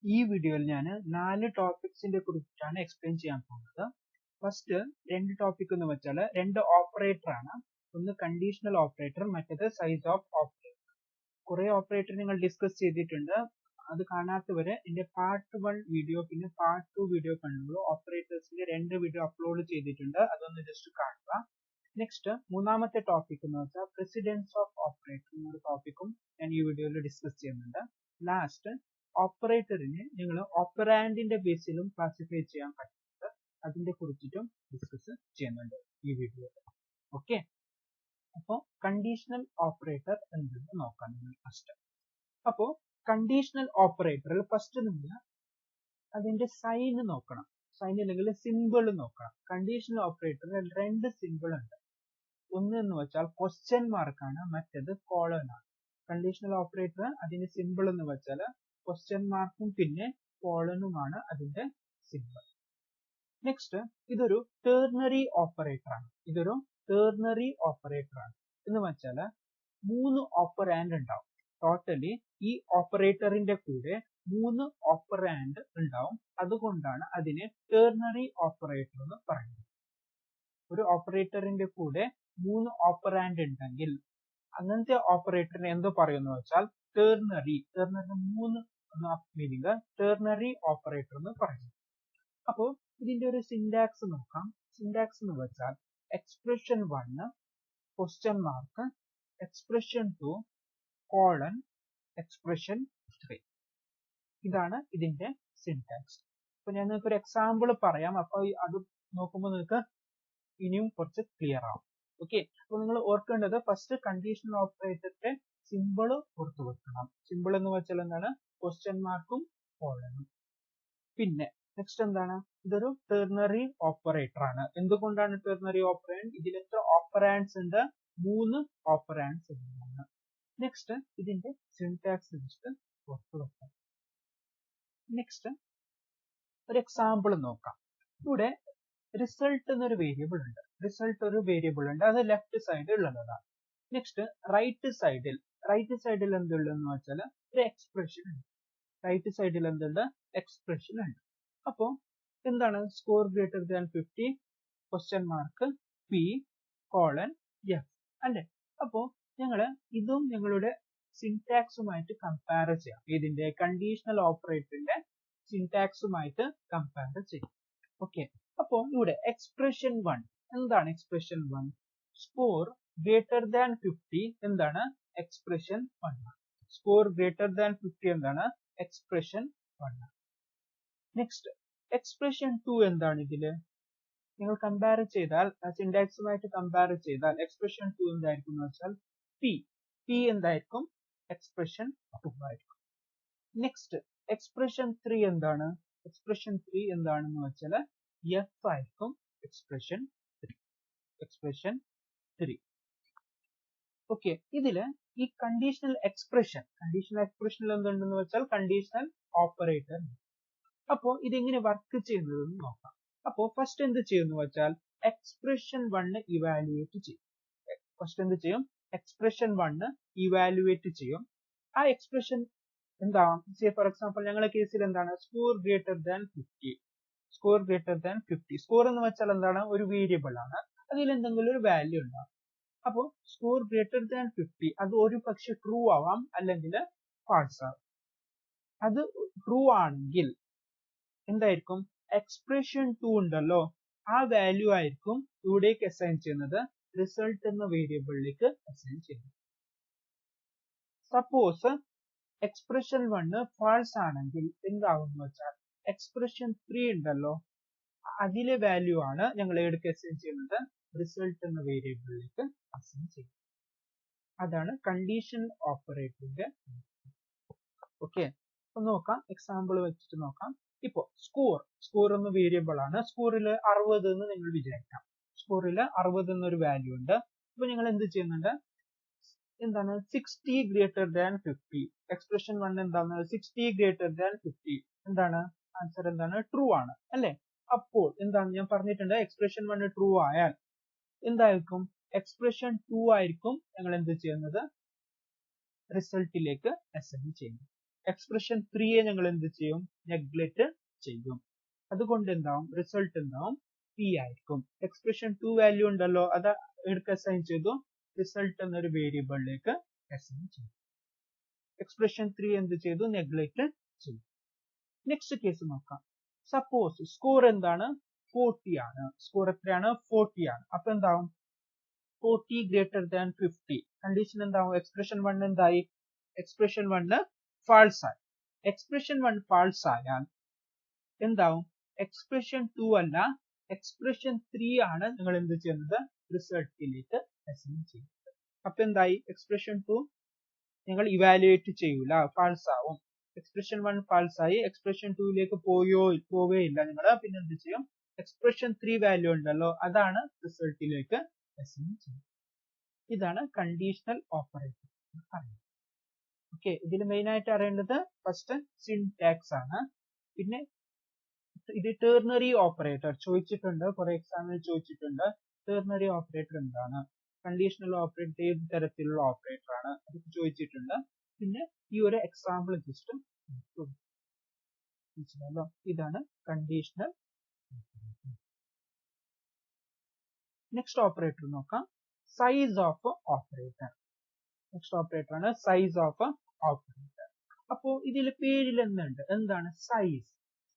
ഈ വീഡിയോയിൽ ഞാൻ 4 ടോപ്പിക്സിനെ കുറിച്ചാണ് എക്സ്പ്ലെയിൻ ചെയ്യാൻ പോകുന്നത്. ഫസ്റ്റ് രണ്ട് ടോപ്പിക് എന്ന് വെച്ചാൽ രണ്ട് ഓപ്പറേറ്റർ ആണ്. ഒന്ന് കണ്ടീഷണൽ ഓപ്പറേറ്റർ, മറ്റേത് സൈസ് ഓഫ് ഓപ്പറേറ്റർ. കുറെ ഓപ്പറേറ്റർ നിങ്ങൾ ഡിസ്കസ് ചെയ്തിട്ടുണ്ട്. അത് കാണാത്തവരെ എന്റെ പാർട്ട് 1 വീഡിയോ പിന്നെ പാർട്ട് 2 വീഡിയോ കണ്ടു. ഓപ്പറേറ്റേഴ്സിന്റെ 2 വീഡിയോ അപ്ലോഡ് ചെയ്തിട്ടുണ്ട്, അതൊന്ന് ജസ്റ്റ് കാണുക. നെക്സ്റ്റ് മൂന്നാമത്തെ ടോപ്പിക് എന്ന് വെച്ചാൽ പ്രസിഡൻസ് ഓഫ് ഓപ്പറേറ്റർ എന്നൊരു ടോപ്പിക്കും ഞാൻ ഈ വീഡിയോയിൽ ഡിസ്കസ് ചെയ്യുന്നുണ്ട്. ലാസ്റ്റ് ഓപ്പറേറ്ററിനെ നിങ്ങൾ ഓപ്പറാൻഡിന്റെ ബേസിലും ക്ലാസിഫൈ ചെയ്യാൻ പറ്റുന്നത്, അതിനെ കുറിച്ചിട്ടും ഡിസ്കസ് ചെയ്യുന്നുണ്ട് ഈ വീഡിയോയിൽ. ഓക്കെ, അപ്പോ കണ്ടീഷണൽ ഓപ്പറേറ്റർ എന്തെന്ന് നോക്കാം നിങ്ങൾ ഫസ്റ്റ്. അപ്പോ കണ്ടീഷണൽ ഓപ്പറേറ്ററിൽ ഫസ്റ്റ് നിങ്ങൾ അതിന്റെ സൈൻ നോക്കണം. സൈൻ അല്ലെങ്കിൽ സിമ്പിൾ നോക്കണം. കണ്ടീഷണൽ ഓപ്പറേറ്ററിൽ രണ്ട് സിമ്പിൾ ഉണ്ട്. ഒന്ന് എന്ന് വെച്ചാൽ ക്വസ്റ്റ്യൻ മാർക്കാണ്, മറ്റേത് കോളൻ ആണ്. കണ്ടീഷണൽ ഓപ്പറേറ്റർ അതിന്റെ സിമ്പിൾ എന്ന് വെച്ചാൽ ക്വസ്റ്റ്യൻ മാർക്കും പിന്നെ കോളനുമാണ് അതിന്റെ സിമ്പിൾ. നെക്സ്റ്റ് ഇതൊരു ടെർണറി ഓപ്പറേറ്റർ ആണ്. ഇതൊരു ടെർണറി ഓപ്പറേറ്റർ ആണ് എന്ന് വെച്ചാൽ 3 ഓപ്പറാൻഡ് ഉണ്ടാവും. ടോട്ടലി ഈ ഓപ്പറേറ്ററിന്റെ കൂടെ 3 ഓപ്പറാൻഡ് ഉണ്ടാവും. അതുകൊണ്ടാണ് അതിനെ ടെർണറി ഓപ്പറേറ്റർ എന്ന് പറയുന്നത്. ഒരു ഓപ്പറേറ്ററിന്റെ കൂടെ 3 ഓപ്പറാൻഡ് ഉണ്ടെങ്കിൽ അങ്ങനത്തെ ഓപ്പറേറ്ററിനെ എന്ത് പറയുന്നു വെച്ചാൽ ternary. Ternary 3 meaning ternary operator എന്ന് പറയുന്നു. അപ്പോ ഇതിന്റെ ഒരു സിന്റാക്സ് നോക്കാം. സിന്റാക്സ് എന്ന് വെച്ചാൽ expression 1 question mark, expression 2 colon, expression 3. ഇതാണ് ഇതിന്റെ സിന്റാക്സ്. അപ്പൊ ഞാൻ നിങ്ങൾക്ക് ഒരു എക്സാമ്പിൾ പറയാം. അപ്പൊ അത് നോക്കുമ്പോൾ നിങ്ങൾക്ക് ഇനിയും കുറച്ച് ക്ലിയർ ആവും. ഓക്കെ, അപ്പൊ നിങ്ങൾ ഓർക്കേണ്ടത് ഫസ്റ്റ് കണ്ടീഷണൽ ഓപ്പറേറ്ററിന്റെ സിമ്പിൾ ഓർത്തു വെക്കണം. സിമ്പിൾ എന്ന് വെച്ചാൽ എന്താണ്? ക്വസ്റ്റ്യൻ മാർക്കും കോളനും. പിന്നെ നെക്സ്റ്റ് എന്താണ്? ഇതൊരു ടെർണറി ഓപ്പറേറ്റർ ആണ്. എന്തുകൊണ്ടാണ് ടെർണറി ഓപ്പറാൻഡ്? ഇതിൽ എത്ര ഓപ്പറാൻഡ്സ് ഉണ്ട്? 3 ഓപ്പറാൻഡ്സ് ഉണ്ട്. നെക്സ്റ്റ് ഇതിന്റെ സിന്റാക്സ് ജസ്റ്റ് ഓർത്തു വെക്കാം. നെക്സ്റ്റ് ഒരു എക്സാമ്പിൾ നോക്കാം. ഇവിടെ റിസൾട്ട് എന്നൊരു വേരിയബിൾ ഉണ്ട്. റിസൾട്ട് ഒരു വേരിയബിൾ ഉണ്ട്, അത് ലെഫ്റ്റ് സൈഡിൽ ഉള്ളതാണ്. നെക്സ്റ്റ് റൈറ്റ് സൈഡിൽ എന്തുള്ളതെന്ന് വെച്ചാൽ ഒരു എക്സ്പ്രഷൻ ഉണ്ട്. റൈറ്റ് സൈഡിൽ എന്തുണ്ട്? എക്സ്പ്രഷൻ ഉണ്ട്. അപ്പോ എന്താണ്? Score greater than 50 question mark P colon F അല്ലെ? അപ്പോ ഞങ്ങള് ഇതും ഞങ്ങളുടെ സിന്റാക്സുമായിട്ട് കമ്പയർ ചെയ്യാം. ഇതിന്റെ കണ്ടീഷണൽ ഓപ്പറേറ്ററിന്റെ സിന്റാക്സുമായിട്ട് കമ്പയർ ചെയ്യാം. ഓക്കെ, അപ്പോ ഇവിടെ എക്സ്പ്രഷൻ 1 എന്താണ്? എക്സ്പ്രഷൻ 1 സ്കോർ ഗ്രേറ്റർ ദാൻ 50 എന്താണ്? എക്സ്പ്രഷൻ 1. സ്കോർ ഗ്രേറ്റർ ദാൻ 50 എന്താണ്? എക്സ്പ്രഷൻ 1. നെക്സ്റ്റ് എക്സ്പ്രഷൻ 2 എന്താണ്? ഇതില് നിങ്ങൾ കമ്പയർ ചെയ്താൽ, സിന്റാക്സുമായിട്ട് കമ്പയർ ചെയ്താൽ എക്സ്പ്രഷൻ 2 എന്തായിരിക്കും എന്ന് വെച്ചാൽ പി എന്തായിരിക്കും? എക്സ്പ്രഷൻ 2 ആയിരിക്കും. നെക്സ്റ്റ് എക്സ്പ്രഷൻ 3 എന്താണ്? എക്സ്പ്രഷൻ 3 എന്താണെന്ന് വെച്ചാൽ എഫ് ആയിരിക്കും എക്സ്പ്രഷൻ 3. ഓക്കെ, ഇതില് ഈ കണ്ടീഷണൽ എക്സ്പ്രഷനിൽ എന്തുണ്ടെന്ന് വെച്ചാൽ കണ്ടീഷണൽ ഓപ്പറേറ്റർ. അപ്പോ ഇതെങ്ങനെ വർക്ക് ചെയ്യുന്നതെന്ന് നോക്കാം. അപ്പോ ഫസ്റ്റ് എന്ത് ചെയ്യുന്നു വെച്ചാൽ എക്സ്പ്രഷൻ 1 ഇവാലുവേറ്റ് ചെയ്യും. ഫസ്റ്റ് എന്ത് ചെയ്യും? എക്സ്പ്രഷൻ 1 ഇവാലുവേറ്റ് ചെയ്യും. ആ എക്സ്പ്രഷൻ എന്താ? ഫോർ എക്സാമ്പിൾ ഞങ്ങളുടെ കേസിൽ എന്താണ്? Score greater than 50. Score greater than 50. Score എന്ന് വെച്ചാൽ എന്താണ്? ഒരു വേരിയബിൾ ആണ്, അതിൽ എന്തെങ്കിലും ഒരു വാല്യൂ ഉണ്ടാവും. അപ്പോ സ്കോർ ഗ്രേറ്റർ ദാൻ 50 അത് ഒരു പക്ഷെ ട്രൂ ആവാം, അല്ലെങ്കിൽ ഫാൾസ് ആവാം. അത് ട്രൂ ആണെങ്കിൽ എന്തായിരിക്കും? എക്സ്പ്രഷൻ 2 ഉണ്ടല്ലോ, ആ വാല്യൂ ആയിരിക്കും ഇവിടേക്ക് അസൈൻ ചെയ്യുന്നത്, റിസൾട്ട് എന്ന വേരിയബിളിലേക്ക് അസൈൻ ചെയ്യുന്നത്. സപ്പോസ് എക്സ്പ്രഷൻ 1 ഫാൾസ് ആണെങ്കിൽ എന്താവും വെച്ചാൽ എക്സ്പ്രഷൻ 3 ഉണ്ടല്ലോ, അതിലെ വാല്യൂ ആണ് ഞങ്ങൾ എവിടേക്ക് അസൈൻ ചെയ്യുന്നത്? റിസൾട്ട് എന്ന വേരിയബിളിലേക്ക് അസൈൻ ചെയ്യുന്നത്. അതാണ് കണ്ടീഷൻ ഓപ്പറേറ്ററിന്റെ. ഓക്കെ, അപ്പൊ നോക്കാം, എക്സാമ്പിൾ വെച്ചിട്ട് നോക്കാം. ഇപ്പോ സ്കോർ എന്ന വേരിയബിൾ ആണ്. സ്കോറിൽ 60 എന്ന് നിങ്ങൾ വിചാരിക്കാം. സ്കോറിൽ 60 എന്നൊരു വാല്യൂ ഉണ്ട്. അപ്പൊ നിങ്ങൾ എന്ത് ചെയ്യുന്നുണ്ട്? എന്താണ്? 60 ഗ്രേറ്റർ ദാൻ 50. എക്സ്പ്രഷൻ 1 എന്താണ്? 60 ഗ്രേറ്റർ ദാൻ 50 എന്താണ്? ആൻസർ എന്താണ്? ട്രൂ ആണ് അല്ലെ? അപ്പോൾ എന്താണ്? ഞാൻ പറഞ്ഞിട്ടുണ്ട്, എക്സ്പ്രഷൻ 1 ട്രൂ ആയാൽ എന്തായിരിക്കും? എക്സ്പ്രഷൻ 2 ആയിരിക്കും ഞങ്ങൾ എന്ത് ചെയ്യുന്നത്? റിസൾട്ടിലേക്ക് അസൈൻ ചെയ്യുന്നത്. എക്സ്പ്രഷൻ 3യെ ഞങ്ങൾ എന്ത് ചെയ്യും, നെഗ്ലക്ട് ചെയ്യും. അതുകൊണ്ട് എന്താവും, റിസൾട്ട് എന്താവും, പി ആയിരിക്കും. എക്സ്പ്രഷൻ 2 വാല്യൂ ഉണ്ടല്ലോ, അത് എടുത്ത് അസൈൻ ചെയ്തു, റിസൾട്ട് എന്നൊരു വേരിയബിളിലേക്ക് അസൈൻ ചെയ്തു. എക്സ്പ്രഷൻ 3 എന്ത് ചെയ്തു, നെഗ്ലക്ട് ചെയ്തു. നെക്സ്റ്റ് കേസ് നോക്കാം. സപ്പോസ് സ്കോർ എന്താണ്, 40 ആണ്. സ്കോർ എത്രയാണ്, 40 ആണ്. അപ്പൊ എന്താവും, 40 ഗ്രേറ്റർ ദാൻ 50. കണ്ടീഷൻ എന്താവും, എക്സ്പ്രഷൻ 1 എന്തായി, എക്സ്പ്രഷൻ 1 ഫാൾസ് ആയി. എക്സ്പ്രഷൻ 1 ഫാൾസ് ആയാൽ എന്താവും, എക്സ്പ്രഷൻ 2 അല്ല, എക്സ്പ്രഷൻ 3 ആണ് നിങ്ങൾ എന്ത് ചെയ്യുന്നത്, റിസൾട്ടിലേക്ക് അസൈൻ ചെയ്യുന്നത്. അപ്പൊ എന്തായി, എക്സ്പ്രഷൻ 2 നിങ്ങൾ ഇവാലുവേറ്റ് ചെയ്യൂല, ഫാൾസ് ആവും. എക്സ്പ്രഷൻ 1 ഫാൾസ് ആയി, എക്സ്പ്രഷൻ 2ലേക്ക് പോവുകയില്ല നിങ്ങൾ. പിന്നെ എന്ത് ചെയ്യും, എക്സ്പ്രഷൻ 3 വാല്യൂ ഉണ്ടല്ലോ, അതാണ് റിസൾട്ടിലേക്ക് അസൈൻ ചെയ്യുന്നത്. ഇതാണ് കണ്ടീഷണൽ ഓപ്പറേറ്റർ. ഓക്കെ, ഇതിൽ മെയിൻ ആയിട്ട് അറിയേണ്ടത് ഫസ്റ്റ് സിൻടാക്സ് ആണ്. പിന്നെ ഇത് ടെർണറി ഓപ്പറേറ്റർ ചോദിച്ചിട്ടുണ്ട്, കുറെ എക്സാമിൽ ചോദിച്ചിട്ടുണ്ട്. ടെർണറി ഓപ്പറേറ്റർ എന്താണ്, കണ്ടീഷണൽ ഓപ്പറേറ്റർ ഏത് തരത്തിലുള്ള ഓപ്പറേറ്റർ ആണ്, അത് ചോദിച്ചിട്ടുണ്ട്. പിന്നെ ഈ ഒരു എക്സാമ്പിൾ ജസ്റ്റ് മനസ്സിലായല്ലോ. ഇതാണ് കണ്ടീഷണൽ. നെക്സ്റ്റ് ഓപ്പറേറ്റർ നോക്കാം, size of operator. Next operator ആണ് സൈസ് ഓഫ് ഓപ്പറേറ്റർ. അപ്പോ ഇതിൽ പേരിൽ എന്തുണ്ട്, എന്താണ് സൈസ്,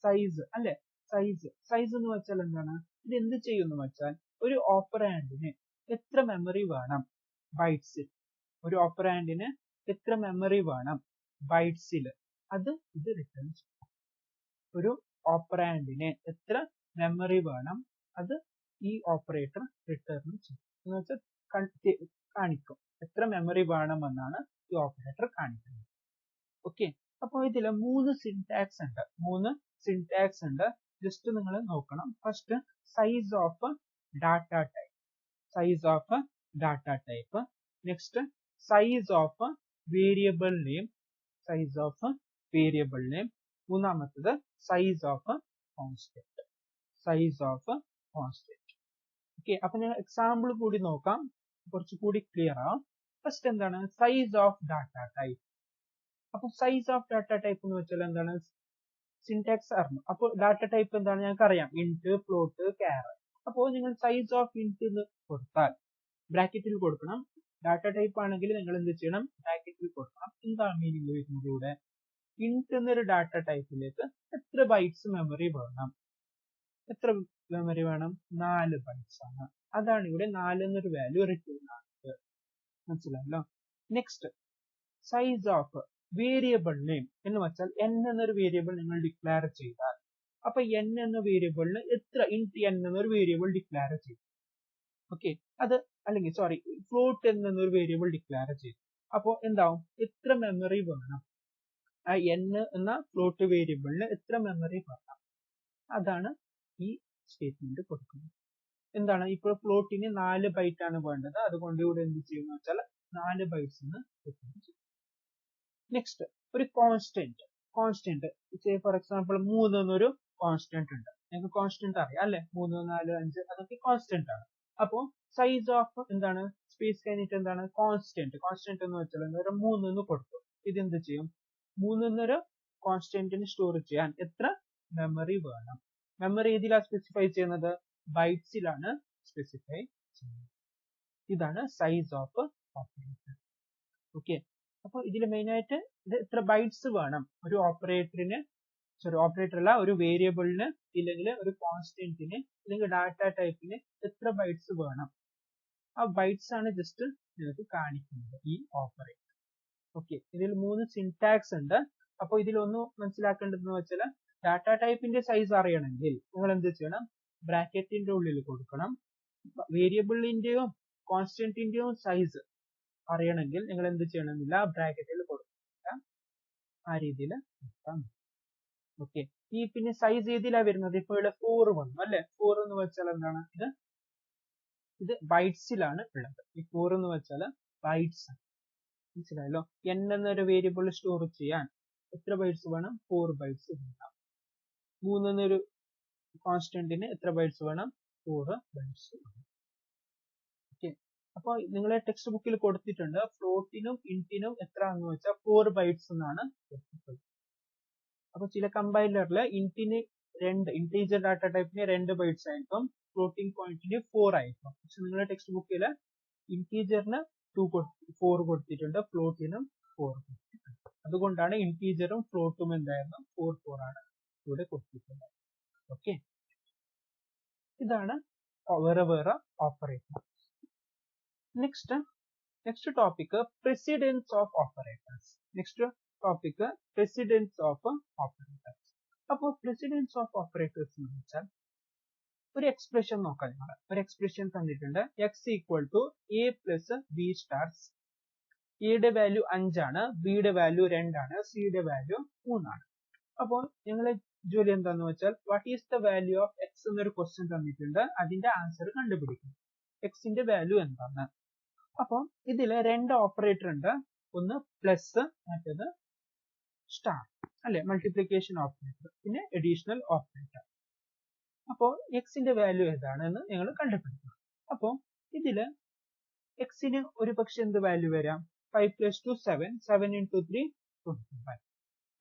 സൈസ് അല്ലെ, സൈസ്. സൈസ് എന്ന് വെച്ചാൽ എന്താണ്, ഇത് എന്ത് ചെയ്യുന്നു വെച്ചാൽ ഒരു ഓപ്പറാൻഡിന് എത്ര മെമ്മറി വേണം ബൈറ്റ്സിൽ, ഒരു ഓപ്പറാൻഡിന് എത്ര മെമ്മറി വേണം ബൈറ്റ്സിൽ, അത് ഇത് റിട്ടേൺ ചെയ്യും. ഒരു ഓപ്പറാൻഡിന് എത്ര മെമ്മറി വേണം, അത് ഈ ഓപ്പറേറ്റർ റിട്ടേൺ ചെയ്യും. എന്ന് വെച്ചാൽ കാണിക്കും എത്ര മെമ്മറി വേണമെന്നാണ് ഈ ഓപ്പറേറ്റർ കാണിക്കുന്നത്. ഓക്കെ, അപ്പോൾ ഇതിൽ 3 സിൻടാക്സ് ഉണ്ട്, 3 സിൻടാക്സ് ഉണ്ട്. ജസ്റ്റ് നിങ്ങൾ നോക്കണം. First size of data type, size of data type. Next size of variable name, size of variable name. മൂന്നാമത്തത് size of constant, size of constant. Okay, അപ്പൊ ഞാൻ എക്സാമ്പിൾ കൂടി നോക്കാം, കുറച്ചുകൂടി ക്ലിയർ ആവും. ഫസ്റ്റ് എന്താണ്, സൈസ് ഓഫ് ഡാറ്റ ടൈപ്പ്. അപ്പൊ size of data type എന്ന് വെച്ചാൽ എന്താണ്, സിൻടാക്സ് അറിഞ്ഞു. അപ്പോൾ ഡാറ്റ ടൈപ്പ് എന്താണ് ഞങ്ങൾക്ക് അറിയാം, ഇന്റ്, ഫ്ലോട്ട്, ക്യാർ. അപ്പോൾ നിങ്ങൾ സൈസ് ഓഫ് ഇന്റ് എന്ന് കൊടുത്താൽ ബ്രാക്കറ്റിൽ കൊടുക്കണം. ഡാറ്റ ടൈപ്പ് ആണെങ്കിൽ നിങ്ങൾ എന്ത് ചെയ്യണം, ബ്രാക്കറ്റിൽ കൊടുക്കണം. എന്താണ് മീനിങ് വരുന്നത് ഇവിടെ, ഇന്റ് എന്നൊരു ഡാറ്റ ടൈപ്പിലേക്ക് എത്ര ബൈറ്റ്സ് മെമ്മറി വേണം, എത്ര മെമ്മറി വേണം, 4 ബൈറ്റ്സ് ആണ്. അതാണ് ഇവിടെ 4 എന്നൊരു വാല്യൂ റിട്ടേൺ ആകുന്നത്. മനസ്സിലായല്ലോ. Next size of variable name എന്ന് വെച്ചാൽ n എന്നൊരു വേരിയബിൾ നിങ്ങൾ ഡിക്ലെയർ ചെയ്താൽ, അപ്പൊ n എന്ന വേരിയബിളിന് എത്ര, ഇന്റ് n എന്നൊരു വേരിയബിൾ ഡിക്ലെയർ ചെയ്തു. ഓക്കെ, അത് അല്ലെങ്കിൽ സോറി ഫ്ലോട്ട് എന്നൊരു വേരിയബിൾ ഡിക്ലെയർ ചെയ്തു. അപ്പോൾ എന്താവും, എത്ര മെമ്മറി വേണം, ആ n എന്ന ഫ്ലോട്ട് വേരിയബിളിന് എത്ര മെമ്മറി വേണം, അതാണ് ഈ സ്റ്റേറ്റ്മെന്റ് കൊടുക്കുന്നത്. എന്താണ്, ഇപ്പോൾ ഫ്ലോട്ടിന് 4 ബൈറ്റ് ആണ് വേണ്ടത്, അതുകൊണ്ട് ഇവിടെ എന്ത് ചെയ്യുന്ന വെച്ചാൽ 4 ബൈറ്റ്സ് നെക്സ്റ്റ് ഒരു കോൺസ്റ്റന്റ്, കോൺസ്റ്റന്റ് ഫോർ എക്സാമ്പിൾ 3 എന്നൊരു കോൺസ്റ്റന്റ് ഉണ്ട്. നിങ്ങൾക്ക് കോൺസ്റ്റന്റ് അറിയാം അല്ലെ, 3, 4, 5 അതൊക്കെ കോൺസ്റ്റന്റ് ആണ്. അപ്പോ സൈസ് ഓഫ് എന്താണ്, സ്പേസ് കഴിഞ്ഞിട്ട് എന്താണ് കോൺസ്റ്റന്റ്, കോൺസ്റ്റന്റ് എന്ന് വെച്ചാൽ ഒരു 3 എന്ന് കൊടുത്തു. ഇതെന്ത് ചെയ്യും, 3 എന്നൊരു കോൺസ്റ്റന്റിന് സ്റ്റോർ ചെയ്യാൻ എത്ര മെമ്മറി വേണം, മെമ്മറി ഏതിലാണ് സ്പെസിഫൈ ചെയ്യുന്നത്, ബൈറ്റ്സിലാണ് സ്പെസിഫൈ ചെയ്യുന്നത്. ഇതാണ് സൈസ് ഓഫ് ഓപ്പറേറ്റർ. ഓക്കെ, അപ്പോൾ ഇതിൽ മെയിൻ ആയിട്ട് ഇത് എത്ര ബൈറ്റ്സ് വേണം ഒരു ഓപ്പറേറ്ററിന്, സോറി ഓപ്പറേറ്റർ അല്ല, ഒരു വേരിയബിളിന് ഇല്ലെങ്കിൽ ഒരു കോൺസ്റ്റന്റിന് അല്ലെങ്കിൽ ഡാറ്റ ടൈപ്പിന് എത്ര ബൈറ്റ്സ് വേണം, ആ ബൈറ്റ്സ് ആണ് ജസ്റ്റ് നിങ്ങൾക്ക് കാണിക്കുന്നത് ഈ ഓപ്പറേറ്റർ. ഓക്കെ, ഇതിൽ 3 സിൻടാക്സ് ഉണ്ട്. അപ്പോൾ ഇതിലൊന്ന് മനസ്സിലാക്കേണ്ടതെന്ന് വെച്ചാൽ ഡാറ്റ ടൈപ്പിന്റെ സൈസ് അറിയണമെങ്കിൽ നിങ്ങൾ എന്ത് ചെയ്യണം, ബ്രാക്കറ്റിന്റെ ഉള്ളിൽ കൊടുക്കണം. വേരിയബിളിന്റെയും കോൺസ്റ്റന്റിന്റെയും സൈസ് അറിയണമെങ്കിൽ നിങ്ങൾ എന്ത് ചെയ്യണമെന്നില്ല, ബ്രാക്കറ്റിൽ കൊടുക്കില്ല, ആ രീതിയിൽ നോക്കാം. ഓക്കെ, ഈ പിന്നെ സൈസ് ഏതിലാ വരുന്നത്, ഇപ്പോൾ ഇവിടെ 4 വന്നു അല്ലെ, 4 എന്ന് വെച്ചാൽ എന്താണ്, ഇത് ബൈറ്റ്സിലാണ് ഉള്ളത്. ഈ 4 എന്ന് വെച്ചാൽ ബൈറ്റ്സ്, മനസ്സിലായല്ലോ. n എന്നൊരു വേരിയബിൾ സ്റ്റോർ ചെയ്യാൻ എത്ര ബൈറ്റ്സ് വേണം, 4 ബൈറ്റ്സ് വേണം. 3 എന്നൊരു കോൺസ്റ്റന്റിന് എത്ര ബൈറ്റ്സ് വേണം, 4 ബൈറ്റ്സ് വേണം. ഓക്കെ, അപ്പോൾ നിങ്ങളെ ടെക്സ്റ്റ് ബുക്കിൽ കൊടുത്തിട്ടുണ്ട് ഫ്ലോട്ടിനും ഇൻറ്റിനും എത്ര എന്ന് വെച്ചാൽ 4 bytes എന്നാണ് കൊടുത്തിട്ടുള്ളത്. അപ്പൊ ചില കമ്പൈലറിൽ ഇൻറ്റിന് ഇന്റീജർ ഡാറ്റ ടൈപ്പിന് 2 bytes ആയിരിക്കും, ഫ്ലോട്ടിംഗ് പോയിന്റിന് 4 ആയിരിക്കും. പക്ഷെ നിങ്ങളുടെ ടെക്സ്റ്റ് ബുക്കിൽ ഇന്റീജറിന് 4 കൊടുത്തിട്ടുണ്ട്, ഫ്ലോട്ടിനും 4 കൊടുത്തിട്ടുണ്ട്. അതുകൊണ്ടാണ് ഇന്റീജറും ഫ്ലോട്ടും എന്തായിരുന്നു 4 ആണ് ഇവിടെ കൊടുത്തിട്ടുള്ളത്. ഓക്കെ, ഇതാണ് വേറെ operator. Next topic precedence of operators. അപ്പോൾ precedence of operators എന്ന് വെച്ചാൽ ഒരു എക്സ്പ്രഷൻ നോക്കാം. ഒരു എക്സ്പ്രഷൻ തന്നിട്ടുണ്ട്, x = a + b stars. എയുടെ വാല്യൂ 5 ആണ്, ബിയുടെ വാല്യൂ 2 ആണ്, സിയുടെ വാല്യൂ 3 ആണ്. അപ്പോൾ ഞങ്ങളെ ജോലി എന്താന്ന് വെച്ചാൽ what is the value of X എന്നൊരു ക്വസ്റ്റ്യൻ തന്നിട്ടുണ്ട്, അതിന്റെ ആൻസർ കണ്ടുപിടിക്കും. എക്സിന്റെ വാല്യൂ എന്താണ്? അപ്പോൾ ഇതില് 2 ഓപ്പറേറ്റർ ഉണ്ട്, ഒന്ന് പ്ലസ്, മറ്റേത് സ്റ്റാർ അല്ലെ, മൾട്ടിപ്ലിക്കേഷൻ ഓപ്പറേറ്റർ, പിന്നെ അഡീഷണൽ ഓപ്പറേറ്റർ. അപ്പോൾ എക്സിന്റെ വാല്യൂ ഏതാണെന്ന് നിങ്ങൾ കണ്ടുപിടിക്കണം. അപ്പോൾ ഇതില് എക്സിന് ഒരു പക്ഷെ എന്ത് വാല്യൂ വരാം, 5 + 2 7, 7 × 3 25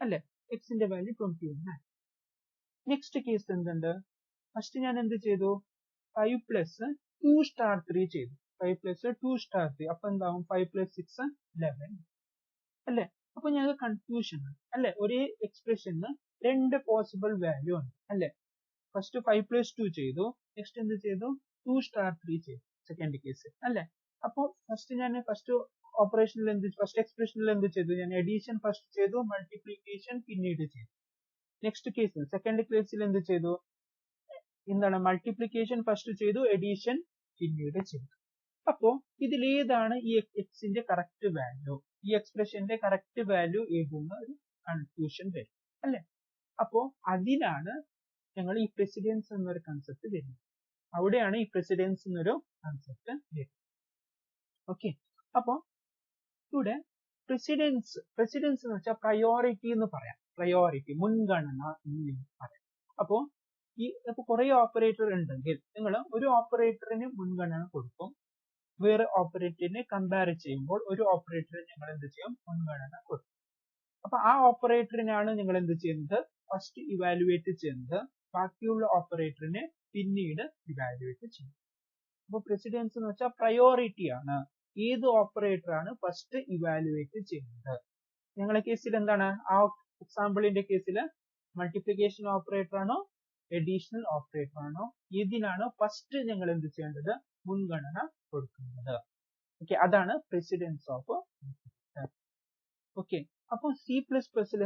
അല്ലെ, എക്സിന്റെ വാല്യൂ 21. നെക്സ്റ്റ് കേസ് എന്തുണ്ട്, ഫസ്റ്റ് ഞാൻ എന്ത് ചെയ്തു, 5 + 2 star 3 ചെയ്തു, 5 + 2 star 3, അപ്പൊ എന്താവും, 5 + 6 11 അല്ലെ. അപ്പൊ ഞങ്ങൾക്ക് കൺഫ്യൂഷൻ ആണ് അല്ലെ, ഒരേ എക്സ്പ്രഷന് 2 പോസിബിൾ വാല്യൂ ഉണ്ട് അല്ലെ. ഫസ്റ്റ് 5 + 2 ചെയ്തു, നെക്സ്റ്റ് എന്ത് ചെയ്തു, 2 star 3 ചെയ്തു, സെക്കൻഡ് കേസ് അല്ലെ. അപ്പൊ ഫസ്റ്റ് ഓപ്പറേഷനിൽ ഫസ്റ്റ് എക്സ്പ്രഷനിൽ എന്ത് ചെയ്തു, ഞാൻ എഡീഷൻ ഫസ്റ്റ് ചെയ്തു, മൾട്ടിപ്ലിക്കേഷൻ പിന്നീട് ചെയ്തു. നെക്സ്റ്റ് കേസിൽ സെക്കൻഡ് കേസിൽ എന്ത് ചെയ്തു, എന്താണ്, മൾട്ടിപ്ലിക്കേഷൻ ഫസ്റ്റ് ചെയ്തു, എഡീഷൻ പിന്നീട് ചെയ്തു. അപ്പോ ഇതിൽ ഏതാണ് ഈ എക്സിന്റെ കറക്റ്റ് വാല്യൂ, ഈ എക്സ്പ്രഷന്റെ കറക്റ്റ് വാല്യൂ ഏതെന്ന് ഒരു കൺഫ്യൂഷൻ വരും അല്ലെ. അപ്പോ അതിനാണ് ഞങ്ങൾ ഈ പ്രെസിഡൻസ് എന്നൊരു കൺസെപ്റ്റ് വരുന്നത്, അവിടെയാണ് ഈ പ്രെസിഡൻസ് എന്നൊരു കൺസെപ്റ്റ് വരുന്നത്. ഓക്കെ, അപ്പോ ഇവിടെ പ്രെസിഡൻസ് എന്ന് വെച്ചാൽ പ്രയോറിറ്റി എന്ന് പറയാം, പ്രയോറിറ്റി മുൻഗണന എന്ന് പറയാം. അപ്പോ കുറെ ഓപ്പറേറ്റർ ഉണ്ടെങ്കിൽ നിങ്ങൾ ഒരു ഓപ്പറേറ്ററിന് മുൻഗണന കൊടുക്കും, വേറെ ഓപ്പറേറ്ററിനെ കമ്പയർ ചെയ്യുമ്പോൾ ഒരു ഓപ്പറേറ്ററിന് നിങ്ങൾ എന്ത് ചെയ്യും, മുൻഗണന കൊടുക്കും. അപ്പൊ ആ ഓപ്പറേറ്ററിനാണ് നിങ്ങൾ എന്ത് ചെയ്യുന്നത്, ഫസ്റ്റ് ഇവാലുവേറ്റ് ചെയ്യുന്നത്, ബാക്കിയുള്ള ഓപ്പറേറ്ററിനെ പിന്നീട് ഇവാലുവേറ്റ് ചെയ്യും. അപ്പൊ പ്രെസിഡൻസ് എന്ന് വെച്ചാൽ പ്രയോറിറ്റി ആണ്, ഏത് ഓപ്പറേറ്റർ ആണ് ഫസ്റ്റ് ഇവാലുവേറ്റ് ചെയ്യുന്നത്. ഞങ്ങളുടെ കേസിൽ എന്താണ്, ആ എക്സാമ്പിളിന്റെ കേസിൽ മൾട്ടിപ്ലിക്കേഷൻ ഓപ്പറേറ്റർ ആണോ അഡീഷണൽ ഓപ്പറേറ്റർ ആണോ, ഇതിനാണ് ഫസ്റ്റ് ഞങ്ങൾ എന്ത് ചെയ്യേണ്ടത്, മുൻഗണന കൊടുക്കുന്നത്. ഓക്കെ, അതാണ് പ്രെസിഡൻസ് ഓഫ്. ഓക്കെ, അപ്പൊ C++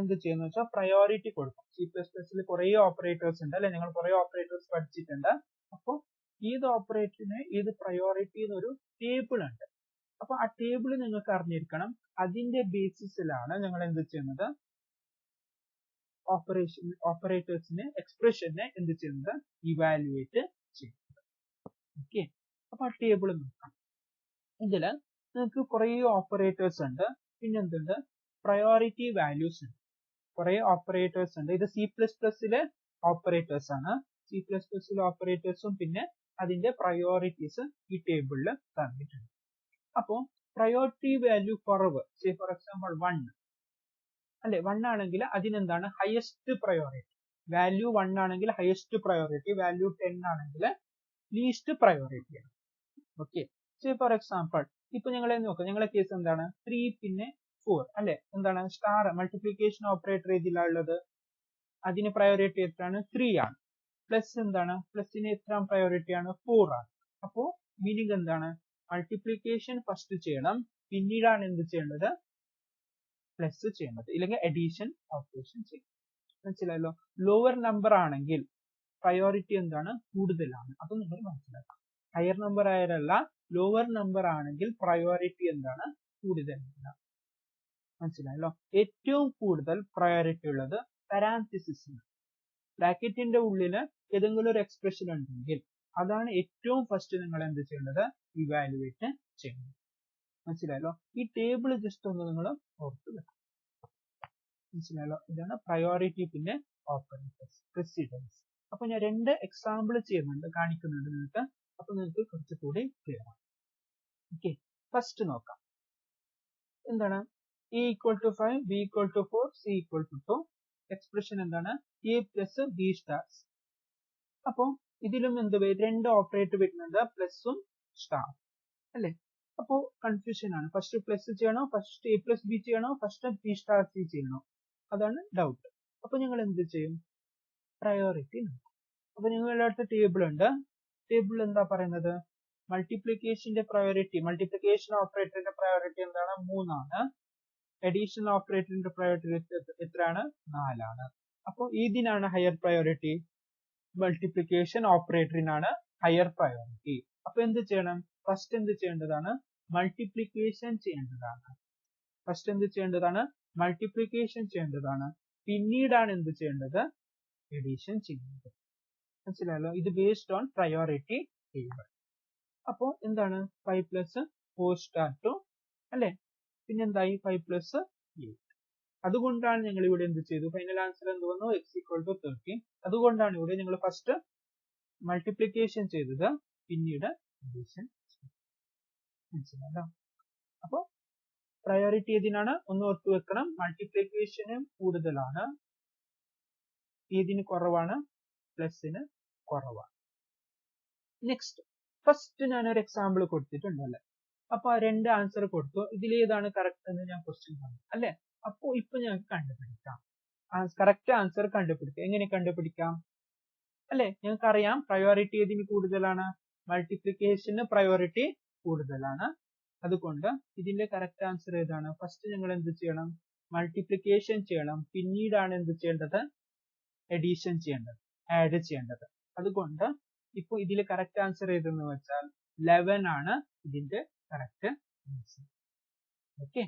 എന്ത് ചെയ്യുന്ന വെച്ചാൽ പ്രയോറിറ്റി കൊടുക്കും. C++ കുറെ ഓപ്പറേറ്റേഴ്സ് ഉണ്ട് അല്ലെ, നിങ്ങൾ കുറെ ഓപ്പറേറ്റേഴ്സ് പഠിച്ചിട്ടുണ്ട്. അപ്പൊ ഏത് ഓപ്പറേറ്ററിന് ഏത് പ്രയോറിറ്റി എന്നൊരു ടേബിൾ ഉണ്ട്. അപ്പൊ ആ ടേബിൾ നിങ്ങൾക്ക് അറിഞ്ഞിരിക്കണം, അതിന്റെ ബേസിസിലാണ് ഞങ്ങൾ എന്ത് ചെയ്യുന്നത്, ഓപ്പറേറ്റേഴ്സിനെ എക്സ്പ്രഷനെ എന്ത് ചെയ്യുന്നത്, ഇവാലുവേറ്റ് ചെയ്യുന്നത്. ഓക്കെ, അപ്പൊ ആ ടേബിൾ നോക്കാം. ഇതില് നിങ്ങൾക്ക് കുറെ ഓപ്പറേറ്റേഴ്സ് ഉണ്ട്, പിന്നെ എന്തുണ്ട്, പ്രയോറിറ്റി വാല്യൂസ് ഉണ്ട്, കുറെ ഓപ്പറേറ്റേഴ്സ് ഉണ്ട്. ഇത് C++ലെ ഓപ്പറേറ്റേഴ്സ് ആണ്, C++ലെ ഓപ്പറേറ്റേഴ്സും പിന്നെ അതിന്റെ പ്രയോറിറ്റീസ് ഈ ടേബിളിൽ തന്നിട്ടുണ്ട്. അപ്പോ പ്രയോറിറ്റി വാല്യൂ കുറവ്, ഫോർ എക്സാമ്പിൾ 1 അല്ലെ, 1 ആണെങ്കിൽ അതിനെന്താണ് ഹയസ്റ്റ് പ്രയോറിറ്റി, വാല്യൂ 1 ആണെങ്കിൽ ഹയസ്റ്റ് പ്രയോറിറ്റി, വാല്യൂ 10 ആണെങ്കിൽ ലീസ്റ്റ് പ്രയോറിറ്റി ആണ്. ഓക്കെ, ഫോർ എക്സാമ്പിൾ ഇപ്പൊ ഞങ്ങളെ നോക്കാം, ഞങ്ങളെ കേസ് എന്താണ്, 3 പിന്നെ 4 അല്ലെ, എന്താണ് സ്റ്റാർ മൾട്ടിപ്ലിക്കേഷൻ ഓപ്പറേറ്റർ ഇതിലുള്ളത്, അതിന് പ്രയോറിറ്റി എത്രയാണ്, 3 ആണ്. പ്ലസ് എന്താണ്, പ്ലസിന് എത്ര പ്രയോറിറ്റി ആണ്, 4 ആണ്. അപ്പോ മീനിങ് എന്താണ്, മൾട്ടിപ്ലിക്കേഷൻ ഫസ്റ്റ് ചെയ്യണം, പിന്നീടാണ് എന്ത് ചെയ്യേണ്ടത്, പ്ലസ് ചെയ്യേണ്ടത്, ഇല്ലെങ്കിൽ അഡീഷൻ ഓപ്പറേഷൻ ചെയ്യണം. മനസ്സിലായല്ലോ. ലോവർ നമ്പർ ആണെങ്കിൽ പ്രയോറിറ്റി എന്താണ്, കൂടുതലാണ്, അത് നിങ്ങൾ മനസ്സിലാക്കാം. ഹയർ നമ്പർ ആയാലല്ല, ലോവർ നമ്പർ ആണെങ്കിൽ പ്രയോറിറ്റി എന്താണ്, കൂടുതലാണ്. മനസ്സിലായല്ലോ. ഏറ്റവും കൂടുതൽ പ്രയോറിറ്റി ഉള്ളത് പാരാൻതീസിസിന്, ബ്രാക്കറ്റിന്റെ ഉള്ളില് ഏതെങ്കിലും ഒരു എക്സ്പ്രഷൻ ഉണ്ടെങ്കിൽ അതാണ് ഏറ്റവും ഫസ്റ്റ് നിങ്ങൾ എന്ത് ചെയ്യേണ്ടത്, ഇവാലുവേറ്റ് ചെയ്യേണ്ടത്. മനസ്സിലായല്ലോ. ഈ ടേബിൾ ജസ്റ്റ് ഒന്ന് നിങ്ങൾ ഓർത്ത് വെക്കണം. മനസ്സിലായല്ലോ. ഇതാണ് പ്രയോറിറ്റി പിന്നെ ഓപ്പറേറ്റേഴ്സ്, പ്രെസിഡൻസ്. അപ്പൊ ഞാൻ 2 എക്സാമ്പിൾ ചെയ്യുന്നുണ്ട്, കാണിക്കുന്നുണ്ട് നിങ്ങൾക്ക്, അപ്പൊ നിങ്ങൾക്ക് കുറച്ചുകൂടി ക്ലിയർ ആണ്. ഓക്കെ, ഫസ്റ്റ് നോക്കാം. എന്താണ്? A equal to 5, B equal to 4, C equal to 2. Expression എന്താണ്? A plus B stars. അപ്പൊ ഇതിലും എന്ത് വരും? രണ്ട് ഓപ്പറേറ്റർ വരുന്നത് പ്ലസും സ്റ്റാർ അല്ലെ? അപ്പോ കൺഫ്യൂഷൻ ആണ്. ഫസ്റ്റ് പ്ലസ് ചെയ്യണോ, ഫസ്റ്റ് എ പ്ലസ് ബി ചെയ്യണോ, ഫസ്റ്റ് ബി സ്റ്റാർ സി ചെയ്യണോ? അതാണ് ഡൗട്ട്. അപ്പൊ ഞങ്ങൾ എന്ത് ചെയ്യും? പ്രയോറിറ്റി നോക്കും. അപ്പൊ നിങ്ങളുടെ അടുത്ത് ടേബിൾ ഉണ്ട്. ടേബിൾ എന്താ പറയുന്നത്? മൾട്ടിപ്ലിക്കേഷന്റെ പ്രയോറിറ്റി, മൾട്ടിപ്ലിക്കേഷൻ ഓപ്പറേറ്ററിന്റെ പ്രയോറിറ്റി എന്താണ്? 3 ആണ്. അഡീഷൻ ഓപ്പറേറ്ററിന്റെ പ്രയോറിറ്റി എത്രയാണ്? 4 ആണ്. അപ്പൊ ഇതിനാണ് ഹയർ പ്രയോറിറ്റി. മൾട്ടിപ്ലിക്കേഷൻ ഓപ്പറേറ്ററിനാണ് ഹയർ പ്രയോറിറ്റി. അപ്പൊ എന്ത് ചെയ്യണം? ഫസ്റ്റ് എന്ത് ചെയ്യേണ്ടതാണ്? മൾട്ടിപ്ലിക്കേഷൻ ചെയ്യേണ്ടതാണ്. ഫസ്റ്റ് എന്ത് ചെയ്യേണ്ടതാണ്? മൾട്ടിപ്ലിക്കേഷൻ ചെയ്യേണ്ടതാണ്. പിന്നീടാണ് എന്ത് ചെയ്യേണ്ടത്? എഡിഷൻ ചെയ്യുന്നത്. മനസ്സിലായല്ലോ? ഇത് ബേസ്ഡ് ഓൺ പ്രയോറിറ്റി ടേബിൾ. അപ്പോ എന്താണ്? 5 പ്ലസ് 4 സ്റ്റാർ 2 അല്ലെ? പിന്നെന്തായി? 5 പ്ലസ് 8. അതുകൊണ്ടാണ് ഞങ്ങൾ ഇവിടെ എന്ത് ചെയ്തു? ഫൈനൽ ആൻസർ എന്ത് വന്നു? x equal to 13. അതുകൊണ്ടാണ് ഇവിടെ ഞങ്ങൾ ഫസ്റ്റ് മൾട്ടിപ്ലിക്കേഷൻ ചെയ്തത്, പിന്നീട് അഡീഷൻ. മനസ്സിലായല്ലോ? അപ്പൊ പ്രയോറിറ്റി ഏതിനാണ്? ഒന്ന് ഓർത്തു വെക്കണം. മൾട്ടിപ്ലിക്കേഷന് കൂടുതലാണ്, ഏതിന് കുറവാണ്? പ്ലസിന് കുറവാണ്. നെക്സ്റ്റ്, ഫസ്റ്റ് ഞാനൊരു എക്സാമ്പിൾ കൊടുത്തിട്ടുണ്ടല്ലേ? അപ്പൊ ആ രണ്ട് ആൻസർ കൊടുത്തു. ഇതിൽ ഏതാണ് കറക്റ്റ് എന്ന് ഞാൻ ക്വസ്റ്റ്യൻ പറഞ്ഞു അല്ലെ? അപ്പൊ ഇപ്പൊ ഞങ്ങൾക്ക് കണ്ടുപിടിക്കാം. കറക്റ്റ് ആൻസർ കണ്ടുപിടിക്കാം. എങ്ങനെ കണ്ടുപിടിക്കാം അല്ലെ? ഞങ്ങൾക്ക് അറിയാം പ്രയോറിറ്റി ഏതിന് കൂടുതലാണ്? മൾട്ടിപ്ലിക്കേഷന് പ്രയോറിറ്റി കൂടുതലാണ്. അതുകൊണ്ട് ഇതിന്റെ കറക്റ്റ് ആൻസർ ഏതാണ്? ഫസ്റ്റ് ഞങ്ങൾ എന്ത് ചെയ്യണം? മൾട്ടിപ്ലിക്കേഷൻ ചെയ്യണം. പിന്നീടാണ് എന്ത് ചെയ്യേണ്ടത്? എഡീഷൻ ചെയ്യേണ്ടത്, ആഡ് ചെയ്യേണ്ടത്. അതുകൊണ്ട് ഇപ്പൊ ഇതിൽ കറക്റ്റ് ആൻസർ ഏതെന്ന് വെച്ചാൽ 11 ആണ് ഇതിന്റെ കറക്റ്റ് ആൻസർ. ഓക്കെ,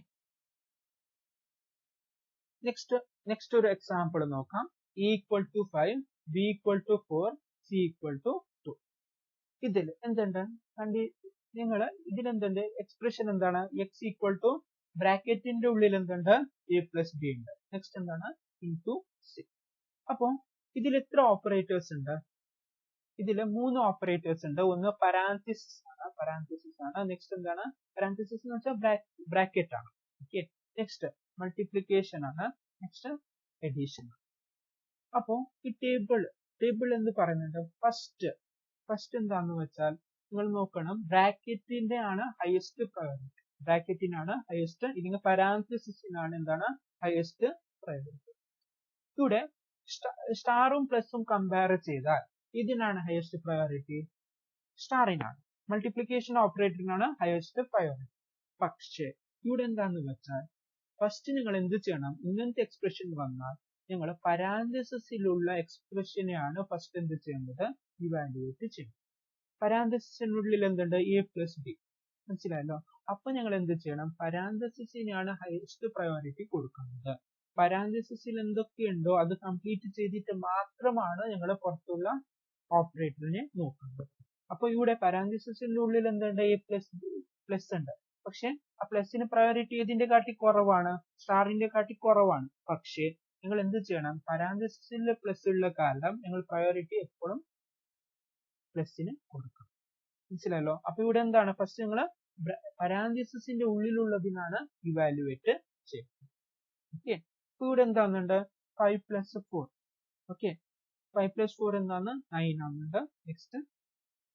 നെക്സ്റ്റ് ഒരു എക്സാമ്പിൾ നോക്കാം. A equal to 5, B equal to 4, C equal to 2. ഇതിൽ എന്തുണ്ട്? നിങ്ങൾ ഇതിലെന്തുണ്ട്? എക്സ്പ്രഷൻ എന്താണ്? എക്സ് ഈക്വൽ ടു ബ്രാക്കറ്റിന്റെ ഉള്ളിൽ എന്തുണ്ട്? എ പ്ലസ് ബി ഉണ്ട്. നെക്സ്റ്റ് എന്താണ്? Into C. അപ്പൊ ഇതിൽ എത്ര ഓപ്പറേറ്റേഴ്സ് ഉണ്ട്? ഇതില് 3 ഓപ്പറേറ്റേഴ്സ് ഉണ്ട്. ഒന്ന് പരാൻതീസിസ് ആണ്. നെക്സ്റ്റ് എന്താണ്? പരാൻതീസിസ് എന്ന് വെച്ചാൽ ബ്രാക്കറ്റ് ആണ്. ഓക്കെ, നെക്സ്റ്റ് മൾട്ടിപ്ലിക്കേഷൻ ആണ്. Next edition. അപ്പോ ഈ ടേബിൾ എന്ന് പറയുന്നത് ഫസ്റ്റ് എന്താന്ന് വെച്ചാൽ നിങ്ങൾ നോക്കണം, ബ്രാക്കറ്റിന്റെ ആണ് ഹയസ്റ്റ് പ്രയോറിറ്റി. ബ്രാക്കറ്റിനാണ് ഹയസ്റ്റ്, ഇതിന് പരാൻതീസിസിനാണ് എന്താണ്? Highest priority. ഇവിടെ സ്റ്റാറും പ്ലസും കമ്പയർ ചെയ്താൽ ഇതിനാണ് ഹയസ്റ്റ് പ്രയോറിറ്റി? സ്റ്റാറിനാണ്. മൾട്ടിപ്ലിക്കേഷൻ ഓപ്പറേറ്ററിനാണ് ഹയസ്റ്റ് പ്രയോറിറ്റി. പക്ഷേ ഇവിടെ എന്താന്ന് വെച്ചാൽ ഫസ്റ്റ് നിങ്ങൾ എന്ത് ചെയ്യണം? ഇങ്ങനത്തെ എക്സ്പ്രഷൻ വന്നാൽ നിങ്ങൾ പരാൻതീസിസിലുള്ള എക്സ്പ്രഷനെയാണ് ഫസ്റ്റ് എന്ത് ചെയ്യേണ്ടത്? ഇവാലുവേറ്റ് ചെയ്യണം. പരാൻതീസിസിനുള്ളിൽ എന്തുണ്ട്? A plus B. മനസ്സിലായല്ലോ? അപ്പൊ ഞങ്ങൾ എന്ത് ചെയ്യണം? പരാൻതീസിസിനാണ് ഹയസ്റ്റ് പ്രയോറിറ്റി കൊടുക്കുന്നത്. പരാൻതീസിസിൽ എന്തൊക്കെയുണ്ടോ അത് കംപ്ലീറ്റ് ചെയ്തിട്ട് മാത്രമാണ് ഞങ്ങൾ പുറത്തുള്ള ഓപ്പറേറ്ററിനെ നോക്കുന്നത്. അപ്പൊ ഇവിടെ പരാൻതീസിസിന്റെ ഉള്ളിൽ എന്തുണ്ട്? എ പ്ലസ് ഉണ്ട്. പക്ഷെ ആ പ്ലസിന് പ്രയോറിറ്റി ഏതിന്റെ കാട്ടി കുറവാണ്? സ്റ്റാറിന്റെ കാട്ടി കുറവാണ്. പക്ഷേ നിങ്ങൾ എന്ത് ചെയ്യണം? പരാൻതീസിസിൽ പ്ലസ് ഉള്ള കാരണം നിങ്ങൾ പ്രയോറിറ്റി എപ്പോഴും പ്ലസിന് കൊടുക്കണം. മനസ്സിലായല്ലോ? അപ്പൊ ഇവിടെ എന്താണ്? ഫസ്റ്റ് നിങ്ങൾ പരാൻതീസിസിന്റെ ഉള്ളിലുള്ളതിനാണ് ഇവാലുവേറ്റ് ചെയ്യുന്നത്. ഓക്കെ, അപ്പൊ ഇവിടെ എന്താണെന്നുണ്ട്? 5 പ്ലസ് 4. ഓക്കെ, 5 പ്ലസ് 4 എന്താണ്? 9 ആണെന്നുണ്ട്. Next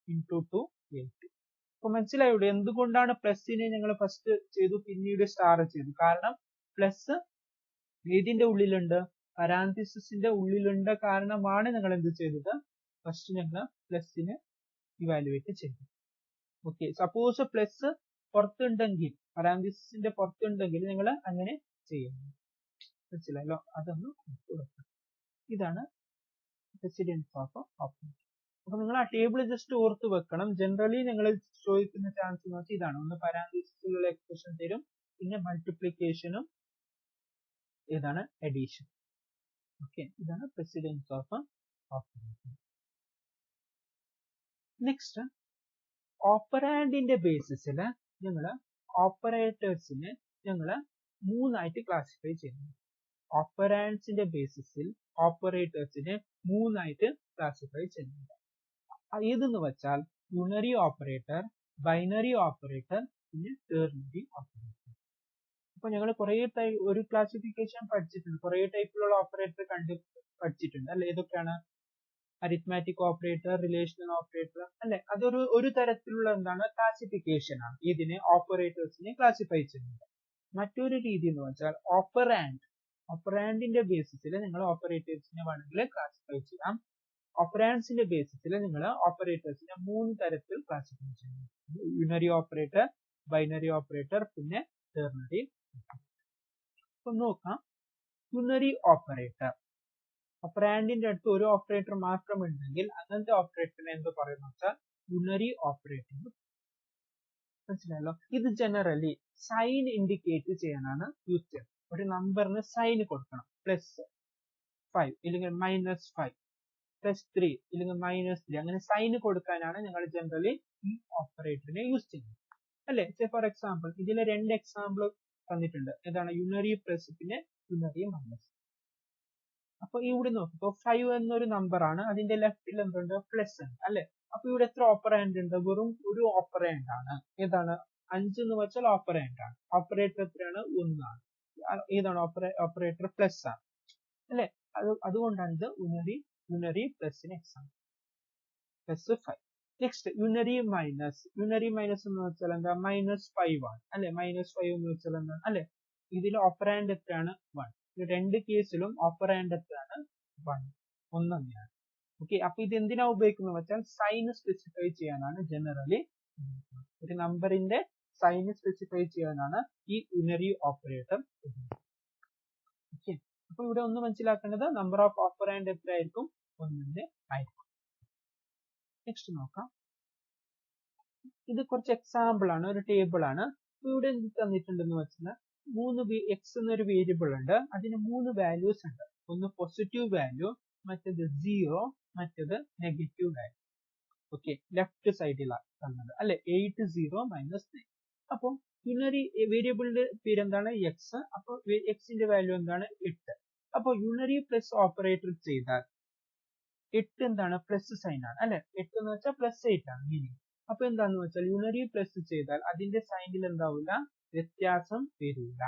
into 2 8. അപ്പൊ മനസ്സിലായോ ഇവിടെ എന്തുകൊണ്ടാണ് പ്ലസിനെ ഞങ്ങൾ ഫസ്റ്റ് ചെയ്തു പിന്നീട് സ്റ്റാർ ചെയ്തു? കാരണം പ്ലസ് ഏതിന്റെ ഉള്ളിലുണ്ട്? പരാൻതീസിസിന്റെ ഉള്ളിലുണ്ട് കാരണമാണ് ഞങ്ങൾ എന്ത് ചെയ്തത്? ഫസ്റ്റ് ഞങ്ങൾ പ്ലസിനെ ഇവാലുവേറ്റ് ചെയ്തു. ഓക്കെ, സപ്പോസ് പ്ലസ് പുറത്തുണ്ടെങ്കിൽ, പരാൻതീസിസിന്റെ പുറത്തുണ്ടെങ്കിൽ നിങ്ങൾ അങ്ങനെ ചെയ്യുന്നു. മനസ്സിലായല്ലോ? അതൊന്ന് കൊടുക്കണം. ഇതാണ് പ്രസിഡൻസ് ഓഫ് ഓപ്പറേറ്റർ. അപ്പൊ നിങ്ങൾ ആ ടേബിൾ ജസ്റ്റ് ഓർത്ത് വെക്കണം. ജനറലി നിങ്ങൾ ചോദിക്കുന്ന ചാൻസ് എന്ന് വെച്ചാൽ ഇതാണ്. ഒന്ന് പരാൻതീസിസിലുള്ള എക്സ്പ്രഷൻ തരും, പിന്നെ മൾട്ടിപ്ലിക്കേഷനും ഏതാണ്? എഡീഷൻ. ഓക്കെ, ഇതാണ് പ്രസിഡൻസ് ഓഫ് ഓപ്പറേറ്റർ. നെക്സ്റ്റ്, ഓപ്പറാൻഡിന്റെ ബേസിസിൽ ഞങ്ങൾ ഓപ്പറേറ്റേഴ്സിനെ ഞങ്ങൾ 3 ആയിട്ട് ക്ലാസിഫൈ ചെയ്യുന്നു. ഓപ്പറാൻഡ്സിന്റെ ബേസിസിൽ ഓപ്പറേറ്റേഴ്സിനെ 3 ആയിട്ട് ക്ലാസിഫൈ ചെയ്യുന്നുണ്ട്. ഏതെന്ന് വെച്ചാൽ യൂണറി ഓപ്പറേറ്റർ, ബൈനറി ഓപ്പറേറ്റർ, പിന്നെ ടെർണറി ഓപ്പറേറ്റർ. അപ്പൊ ഞങ്ങൾ ഒരു ക്ലാസിഫിക്കേഷൻ പഠിച്ചിട്ടുണ്ട്, കുറെ ടൈപ്പിലുള്ള ഓപ്പറേറ്റർ പഠിച്ചിട്ടുണ്ട് അല്ലെ. ഏതൊക്കെയാണ്? അരിത്മാറ്റിക് ഓപ്പറേറ്റർ, റിലേഷണൽ ഓപ്പറേറ്റർ അല്ലെ. അതൊരു ഒരു തരത്തിലുള്ള എന്താണ് ക്ലാസിഫിക്കേഷൻ ആണ്, ഇതിനെ ഓപ്പറേറ്റേഴ്സിനെ ക്ലാസിഫൈ ചെയ്യുന്നത്. മറ്റൊരു രീതി എന്ന് വെച്ചാൽ ഓപ്പറാൻഡിന്റെ ബേസിസിൽ നിങ്ങൾ ഓപ്പറേറ്റേഴ്സിനെ വേണമെങ്കിൽ ക്ലാസിഫൈ ചെയ്യാം. ഓപ്പറാൻഡ്സിന്റെ ബേസിസിൽ നിങ്ങൾ ഓപ്പറേറ്റേഴ്സിനെ 3 തരത്തിൽ ക്ലാസിഫൈ ചെയ്യാം. യൂണറി ഓപ്പറേറ്റർ, ബൈനറി ഓപ്പറേറ്റർ, പിന്നെ ടെർണറി. അപ്പൊ നോക്കാം, യൂണറി ഓപ്പറേറ്റർ. ഓപ്പറാൻഡിന്റെ അടുത്ത് ഒരു ഓപ്പറേറ്റർ മാത്രം ഉണ്ടെങ്കിൽ അങ്ങനത്തെ ഓപ്പറേറ്ററിനെ എന്ത് പറയുന്ന വെച്ചാൽ യൂണറി ഓപ്പറേറ്റർ. മനസ്സിലായല്ലോ. ഇത് ജനറലി സൈൻ ഇൻഡിക്കേറ്റ് ചെയ്യാനാണ് യൂസ് ചെയ്യുന്നത്. ഒരു നമ്പറിന് സൈൻ കൊടുക്കണം, +5 ഇല്ലെങ്കിൽ -5, +3 ഇല്ലെങ്കിൽ -3, അങ്ങനെ സൈൻ കൊടുക്കാനാണ് ഞങ്ങൾ ജനറലി ഈ ഓപ്പറേറ്ററിനെ യൂസ് ചെയ്യുന്നത് അല്ലെ. ഫോർ എക്സാമ്പിൾ ഇതിലെ 2 എക്സാമ്പിൾ തന്നിട്ടുണ്ട്. ഏതാണ്? യൂണറി പ്ലസ് പിന്നെ യൂണറി മൈനസ്. അപ്പൊ ഇവിടെ നോക്കിപ്പോ 5 എന്നൊരു നമ്പർ ആണ്, അതിന്റെ ലെഫ്റ്റിൽ എന്തുണ്ട്? പ്ലസ് ഉണ്ട് അല്ലെ. അപ്പൊ ഇവിടെ എത്ര ഓപ്പറാൻഡ് ഉണ്ട്? വെറും ഒരു ഓപ്പറാൻഡ് ആണ്. ഏതാണ്? 5 എന്ന് വെച്ചാൽ ഓപ്പറാൻഡ് ആണ്. ഓപ്പറേറ്റർ എത്രയാണ്? 1 ആണ്. ഏതാണ്? ഓപ്പറേറ്റർ പ്ലസ് ആണ് അല്ലെ. അതുകൊണ്ടാണ് ഇത് യൂണറി പ്ലസിന് example, +5. Next unary minus. Unary minus എന്ന് വെച്ചാൽ എന്താ? -5 ആണ് അല്ലെ. -5 എന്ന് വെച്ചാൽ എന്താണ് അല്ലെ. ഇതിൽ ഓപ്പറാൻഡ് എത്രയാണ്? 1. രണ്ട് കേസിലും ഓപ്പറാൻഡ് എത്രയാണ്? 1 തന്നെയാണ്. ഓക്കെ. അപ്പൊ ഇത് എന്തിനാ ഉപയോഗിക്കുന്നത് വെച്ചാൽ സൈൻ സ്പെസിഫൈ ചെയ്യാനാണ് ജനറലി. ഒരു നമ്പറിന്റെ സൈൻ സ്പെസിഫൈ ചെയ്യാനാണ് ഈ യൂണറി ഓപ്പറേറ്റർ. ഓക്കെ. അപ്പൊ ഇവിടെ ഒന്ന് മനസ്സിലാക്കേണ്ടത് നമ്പർ ഓഫ് ഓപ്പറാൻഡ് എത്രയായിരിക്കും? 1 ആയിരിക്കും. നെക്സ്റ്റ് നോക്കാം. ഇത് കുറച്ച് എക്സാമ്പിൾ ആണ്, ഒരു ടേബിൾ ആണ്. ഇവിടെ എന്ത് തന്നിട്ടുണ്ടെന്ന് വെച്ചാൽ x എന്നൊരു വേരിയബിൾ ഉണ്ട്, അതിന് 3 വാല്യൂസ് ഉണ്ട്. ഒന്ന് പോസിറ്റീവ് വാല്യൂ, മറ്റേത് 0, മറ്റേത് നെഗറ്റീവ് വാല്യൂ. ഓക്കെ, ലെഫ്റ്റ് സൈഡിലാണ് തന്നത് അല്ലെ. 8, 0, -9. അപ്പൊ യൂണറി വേരിയബിളിന്റെ പേര് എന്താണ്? x. അപ്പൊ x ന്റെ വാല്യൂ എന്താണ്? 8. അപ്പൊ യൂണറി പ്ലസ് ഓപ്പറേറ്റർ ചെയ്താൽ 8 എന്താണ്? പ്ലസ് സൈൻ ആണ് അല്ലെ. 8 എന്ന് വെച്ചാൽ +8 ആണ് മീനിങ്. അപ്പൊ എന്താന്ന് വെച്ചാൽ യൂണറി പ്ലസ് ചെയ്താൽ അതിന്റെ സൈനിൽ എന്താവില്ല? വ്യത്യാസം വരില്ല.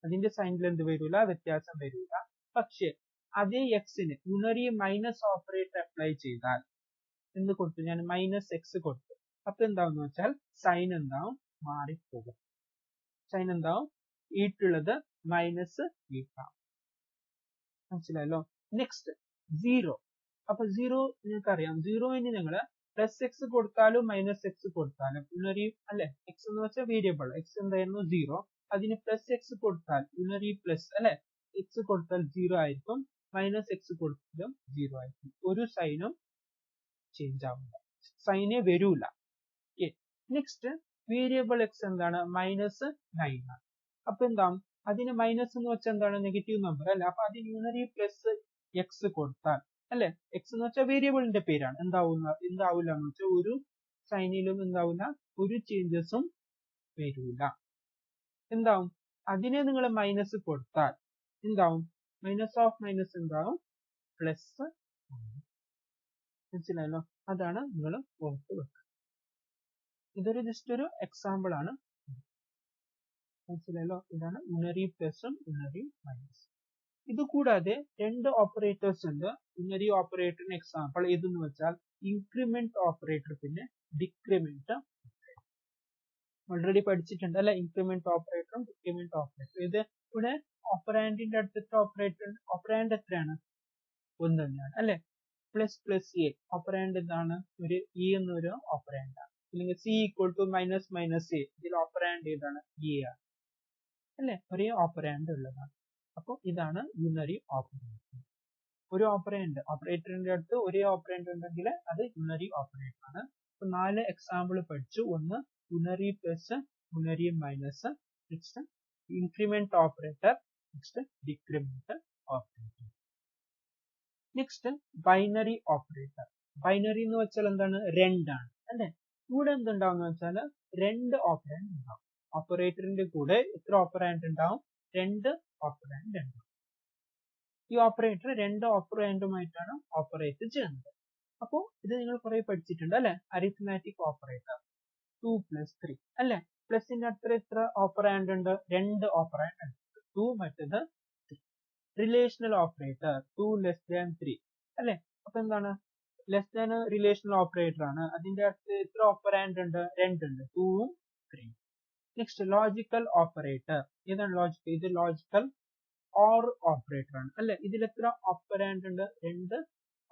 അതിന്റെ സൈനിൽ എന്ത് വരില്ല? വ്യത്യാസം വരില്ല. പക്ഷെ അതേ എക്സിന് യൂണറി മൈനസ് ഓപ്പറേറ്റർ അപ്ലൈ ചെയ്താൽ എന്ത് കൊടുത്തു? ഞാൻ -x കൊടുത്തു. അപ്പൊ എന്താവെന്ന് വെച്ചാൽ സൈൻ എന്താവും? മാറിപ്പോകും. സൈൻ എന്താവും? 8 ഉള്ളത് -8 ആവും. മനസ്സിലായല്ലോ. നെക്സ്റ്റ് 0. അപ്പൊ 0 നിങ്ങൾക്കറിയാം, 0ന് നിങ്ങള് +x കൊടുത്താലും -x കൊടുത്താലും യൂണറി അല്ലെ. x എന്ന് വെച്ചാൽ വേരിയബിൾ, x എന്തായിരുന്നു? 0. അതിന് +x കൊടുത്താൽ യൂണറി പ്ലസ് അല്ലെ. x കൊടുത്താൽ 0 ആയിരിക്കും, -x കൊടുത്താലും 0 ആയിരിക്കും. ഒരു സൈനും ചേഞ്ച് ആവില്ല, സൈനെ വരൂല. ഓക്കെ. നെക്സ്റ്റ് വേരിയബിൾ x എന്താണ്? -9 ആണ്. അപ്പൊ എന്താവും? അതിന് മൈനസ് എന്ന് വെച്ചാൽ എന്താണ്? നെഗറ്റീവ് നമ്പർ അല്ലെ. അപ്പൊ അതിന് യൂണറി പ്ലസ് x കൊടുത്താൽ അല്ലെ, x എന്ന് വെച്ചാൽ വേരിയബിളിന്റെ പേരാണ്, എന്താവില്ല എന്ന് വെച്ചാൽ ഒരു സൈനിലും എന്താവില്ല, ഒരു ചേഞ്ചസും വരൂല. എന്താവും? അതിനെ നിങ്ങൾ മൈനസ് കൊടുത്താൽ എന്താവും? മൈനസ് ഓഫ് മൈനസ് എന്താവും? പ്ലസ്. മനസ്സിലായല്ലോ. അതാണ് നിങ്ങൾ ഓർത്ത് വെക്കുക. ഇതൊരു ജസ്റ്റ് ഒരു എക്സാമ്പിൾ ആണ്. മനസ്സിലായല്ലോ. ഇതാണ് യൂണറി പ്ലസും യൂണറി മൈനസ്. ഇത് കൂടാതെ 2 ഓപ്പറേറ്റേഴ്സ് ഉണ്ട്. യൂണറി ഓപ്പറേറ്ററിന് എക്സാമ്പിൾ ഇതെന്ന് വെച്ചാൽ ഇൻക്രിമെന്റ് ഓപ്പറേറ്റർ പിന്നെ ഡിക്രിമെന്റ്. ഓൾറെഡി പഠിച്ചിട്ടുണ്ട് അല്ലെ, ഇൻക്രിമെന്റ് ഓപ്പറേറ്ററും ഡിക്രിമെന്റ് ഓപ്പറേറ്ററും. ഇത് ഇവിടെ ഓപ്പറാൻഡിന്റെ അടുത്ത ഓപ്പറാൻഡ് എത്രയാണ്? 1 തന്നെയാണ് അല്ലെ. ++a ഓപ്പറാൻഡ് എന്താണ്? ഒരു e എന്നൊരു ഓപ്പറാൻഡ് ആണ്. അല്ലെങ്കിൽ c =−−a, ഇതിൽ ഓപ്പറാൻഡ് ഏതാണ്? a ആണ് അല്ലെ. ഒരേ ഓപ്പറാൻഡ് ഉള്ളതാണ്. അപ്പൊ ഇതാണ് യൂണറി ഓപ്പറേറ്റർ. ഒരു ഓപ്പറേറ്ററിന്റെ അടുത്ത് ഒരേ ഓപ്പറാൻഡ് ഉണ്ടെങ്കിൽ അത് യൂണറി ഓപ്പറേറ്റർ ആണ്. അപ്പൊ 4 എക്സാമ്പിൾ പഠിച്ചു. ഒന്ന് unary plus, unary minus, next increment operator, next decrement operator. Next binary operator. Binary എന്ന് വെച്ചാൽ എന്താണ്? 2 ആണ് അല്ലെ. ഇവിടെ എന്തുണ്ടാവും വെച്ചാൽ 2 ഓപ്പറാൻഡ് ഉണ്ടാവും. ഓപ്പറേറ്ററിന്റെ കൂടെ എത്ര ഓപ്പറാൻഡ് ഉണ്ടാവും? 2 ഓപ്പറാൻഡ് ഉണ്ടാവും. ഈ ഓപ്പറേറ്റർ 2 ഓപ്പറാൻഡുമായിട്ടാണ് ഓപ്പറേറ്റ് ചെയ്യുന്നത്. അപ്പോൾ ഇത് നിങ്ങൾ കുറെ പഠിച്ചിട്ടുണ്ട് അല്ലെ. അരിത്മാറ്റിക് ഓപ്പറേറ്റർ 2 + 3 അല്ലെ. പ്ലസിന്റെ അടുത്ത എത്ര ഓപ്പറാൻഡ് ഉണ്ട്? രണ്ട് ഓപ്പറാൻഡ് ഉണ്ട്. 2 മറ്റേത് 3. റിലേഷണൽ ഓപ്പറേറ്റർ 2 ലെസ് ദാൻ 3 അല്ലെ? അപ്പൊ എന്താണ്? ലെസ് ദാൻ റിലേഷണൽ ഓപ്പറേറ്റർ ആണ്. അതിന്റെ അടുത്ത് എത്ര ഓപ്പറാൻഡ് ഉണ്ട്? രണ്ടുണ്ട്, 2ഉം 3ഉം. Next logical operator. ഏതാണ് ലോജിക്കൽ? ഇത് ലോജിക്കൽ ഓർ ഓപ്പറേറ്റർ ആണ് അല്ലെ? ഇതിൽ എത്ര ഓപ്പറാൻഡ് ഉണ്ട്? രണ്ട്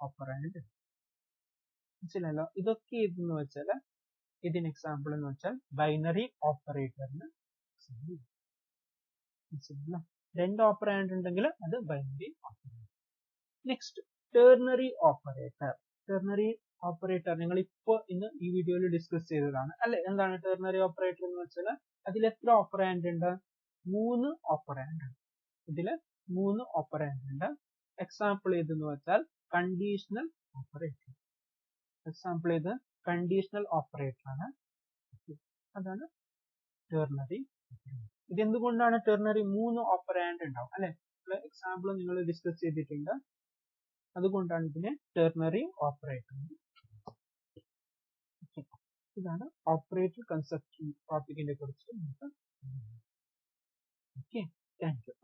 ഓപ്പറാൻഡ്. മനസ്സിലല്ലോ? ഇതൊക്കെ ഇതെന്ന് വെച്ചാൽ ഇതിന് എക്സാമ്പിൾ എന്ന് വെച്ചാൽ ബൈനറി ഓപ്പറേറ്ററിന് മനസ്സിലല്ലോ? രണ്ട് ഓപ്പറാൻഡ് ഉണ്ടെങ്കിൽ അത് binary operator. Next ternary operator. Ternary operator നിങ്ങൾ ഇപ്പോൾ ഇന്ന് ഈ വീഡിയോയിൽ ഡിസ്കസ് ചെയ്തതാണ് അല്ലെ? എന്താണ് ടെർണറി ഓപ്പറേറ്റർ എന്ന് വെച്ചാൽ അതിൽ എത്ര ഓപ്പറാൻഡ് ഉണ്ട്? 3 ഓപ്പറാൻഡ് ഉണ്ട്. ഇതിൽ 3 ഓപ്പറാൻഡ് ഉണ്ട്. എക്സാമ്പിൾ ഏതെന്ന് വെച്ചാൽ കണ്ടീഷണൽ ഓപ്പറേറ്റർ. എക്സാമ്പിൾ ഇത് കണ്ടീഷണൽ ഓപ്പറേറ്റർ ആണ്. അതാണ് ടെർണറി. ഇതെന്തുകൊണ്ടാണ് ടെർണറി? 3 ഓപ്പറാൻഡ് ഉണ്ടാവും അല്ലെ? എക്സാമ്പിൾ നിങ്ങൾ ഡിസ്കസ് ചെയ്തിട്ടുണ്ട്. അതുകൊണ്ടാണ് ഇതിനെ ടെർണറി ഓപ്പറേറ്റർ. ഇതാണ് ഓപ്പറേറ്റർ കൺസെപ്റ്റ് ടോപ്പിക്കിനെ കുറിച്ച്. Okay, thank you.